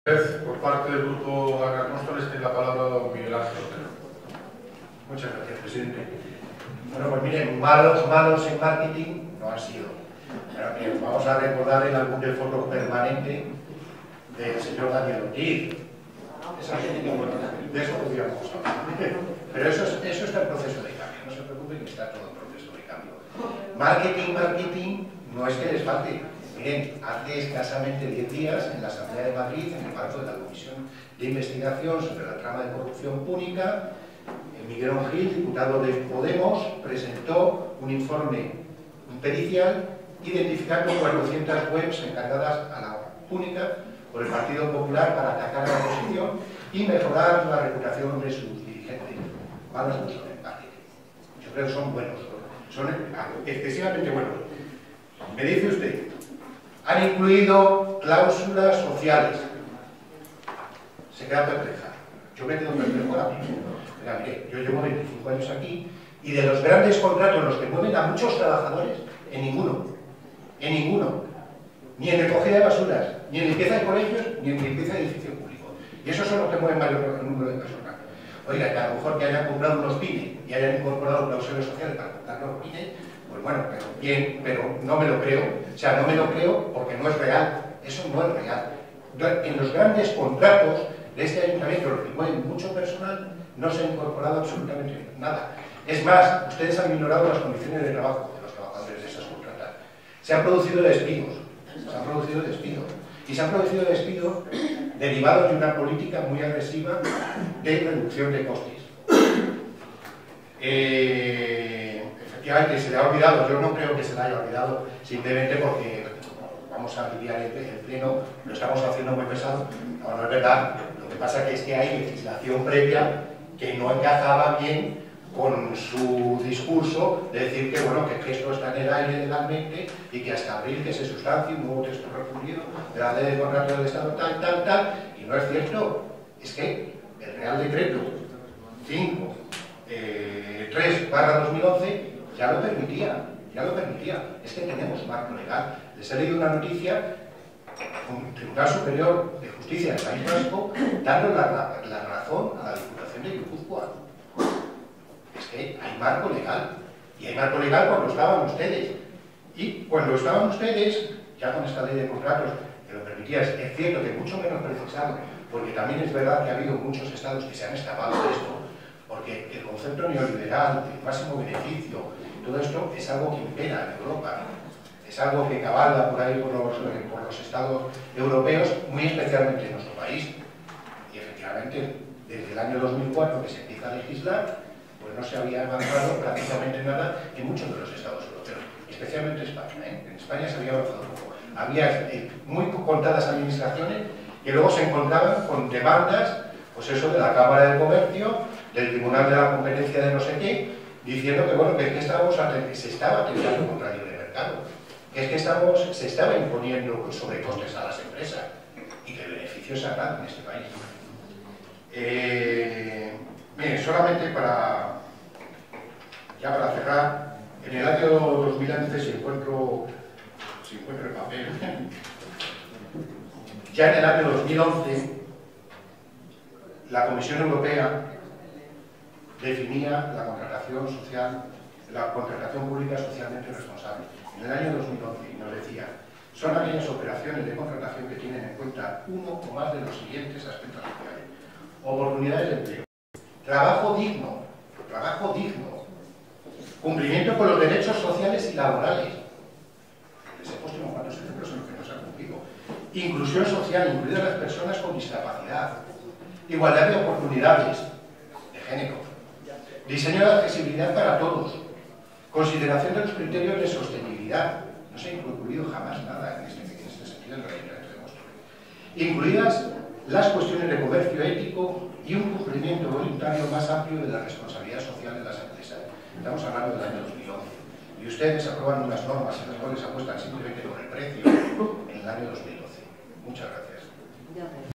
Por parte del grupo Anacóstoles tiene la palabra don Miguel Ángel Otero. Muchas gracias, presidente. Bueno, pues miren, malos en marketing no han sido. Pero bien, vamos a recordar el álbum de fotos permanente del señor Daniel Ortiz. De eso podríamos hablar. Pero eso está en proceso de cambio, no se preocupen que está todo en proceso de cambio. Marketing, no es que les falte. Miren, hace escasamente 10 días, en la Asamblea de Madrid, en el marco de la Comisión de Investigación sobre la trama de corrupción pública, Miguel Gil, diputado de Podemos, presentó un informe pericial identificando 400 webs encargadas a la pública por el Partido Popular para atacar a la oposición y mejorar la reputación de sus dirigentes. Malos no son en marketing. Yo creo que son buenos, son excesivamente buenos. Me dice usted, han incluido cláusulas sociales. Se queda perpleja. Yo me quedo perplejo ahora mismo. Mire, yo llevo 25 años aquí y de los grandes contratos, los que mueven a muchos trabajadores, en ninguno. Ni en recogida de basuras, ni en limpieza de colegios, ni en limpieza de edificios públicos. Y esos son los que mueven mayor número de personas. Oiga, que a lo mejor que hayan comprado unos PINE y hayan incorporado cláusulas sociales para comprar los PINE, pues bueno, pero bien, pero no me lo creo. O sea, no me lo creo porque no es real. Eso no es real. En los grandes contratos de este ayuntamiento, los que mueven mucho personal, no se ha incorporado absolutamente nada. Es más, ustedes han ignorado las condiciones de trabajo de los trabajadores de esas contratas. Se han producido despidos. Y se han producido despidos derivados de una política muy agresiva de reducción de costes. Efectivamente, se le ha olvidado. Yo no creo que se le haya olvidado simplemente porque vamos a aliviar el pleno, lo estamos haciendo muy pesado. No es verdad. Lo que pasa es que hay legislación previa que no encajaba bien con su discurso de decir que, bueno, que esto está en el aire legalmente y que hasta abril que se sustancie un nuevo texto refundido de la ley de contrato del Estado, tal, y no es cierto. Es que el Real Decreto 5/2011 ya lo permitía. Es que tenemos marco legal. Les he leído una noticia un Tribunal Superior de Justicia del País Vasco dando la razón a la Diputación de Guipúzcoa. Es que hay marco legal. Y hay marco legal cuando estaban ustedes. Y cuando estaban ustedes, ya con esta ley de contratos que lo permitía, es cierto que mucho menos precisado, porque también es verdad que ha habido muchos estados que se han escapado de esto, porque el concepto neoliberal, el máximo beneficio, todo esto es algo que impera en Europa. Es algo que cabalga por ahí por los estados europeos, muy especialmente en nuestro país. Y efectivamente, desde el año 2004 que se empieza a legislar, pues no se había avanzado prácticamente nada en muchos de los estados europeos, especialmente España. En España se había avanzado poco. Había muy contadas administraciones que luego se encontraban con demandas, pues eso de la Cámara de Comercio, del Tribunal de la Competencia de no sé qué, diciendo que bueno, que se estaba atentando contra el libre mercado, que es que se estaba imponiendo sobrecostes a las empresas y que el beneficio es sagrado en este país. Bien, solamente para cerrar, en el año 2011, si encuentro el papel, ya en el año 2011, la Comisión Europea definía la contratación pública socialmente responsable. En el año 2011 nos decía, son aquellas operaciones de contratación que tienen en cuenta uno o más de los siguientes aspectos sociales: oportunidades de empleo, trabajo digno, cumplimiento con los derechos sociales y laborales. Les he puesto unos cuantos ejemplos en los que no se ha cumplido. Inclusión social, incluidas las personas con discapacidad, igualdad de oportunidades de género, diseño de accesibilidad para todos, consideración de los criterios de sostenibilidad. No se ha incluido jamás nada en este sentido en el Ayuntamiento de Móstoles. Incluidas las cuestiones de comercio ético y un cumplimiento voluntario más amplio de la responsabilidad social de las empresas. Estamos hablando del año 2011. Y ustedes aprueban unas normas en las cuales apuestan simplemente por el precio en el año 2012. Muchas gracias.